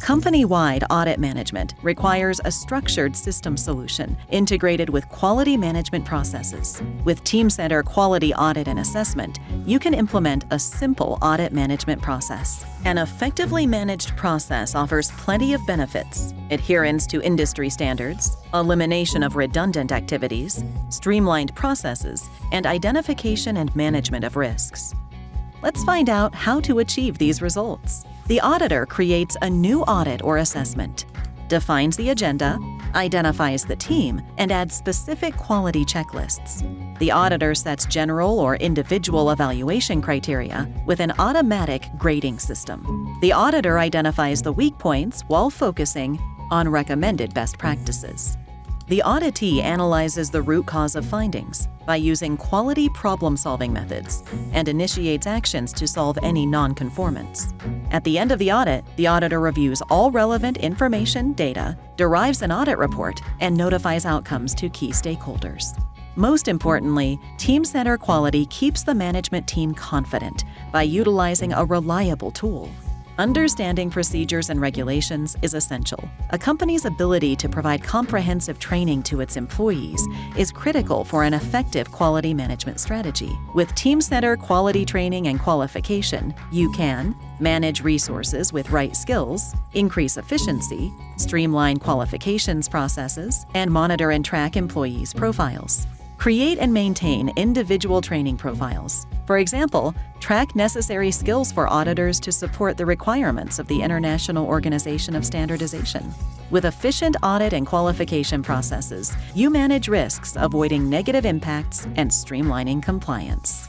Company-wide audit management requires a structured system solution integrated with quality management processes. With Teamcenter Quality Audit and Assessment, you can implement a simple audit management process. An effectively managed process offers plenty of benefits: adherence to industry standards, elimination of redundant activities, streamlined processes, and identification and management of risks. Let's find out how to achieve these results. The auditor creates a new audit or assessment, defines the agenda, identifies the team, and adds specific quality checklists. The auditor sets general or individual evaluation criteria with an automatic grading system. The auditor identifies the weak points while focusing on recommended best practices. The auditee analyzes the root cause of findings by using quality problem-solving methods and initiates actions to solve any non-conformance. At the end of the audit, the auditor reviews all relevant information, data, derives an audit report, and notifies outcomes to key stakeholders. Most importantly, Teamcenter Quality keeps the management team confident by utilizing a reliable tool. Understanding procedures and regulations is essential. A company's ability to provide comprehensive training to its employees is critical for an effective quality management strategy. With Teamcenter Quality Training and Qualification, you can manage resources with right skills, increase efficiency, streamline qualifications processes, and monitor and track employees' profiles. Create and maintain individual training profiles. For example, track necessary skills for auditors to support the requirements of the International Organization of Standardization. With efficient audit and qualification processes, you manage risks, avoiding negative impacts and streamlining compliance.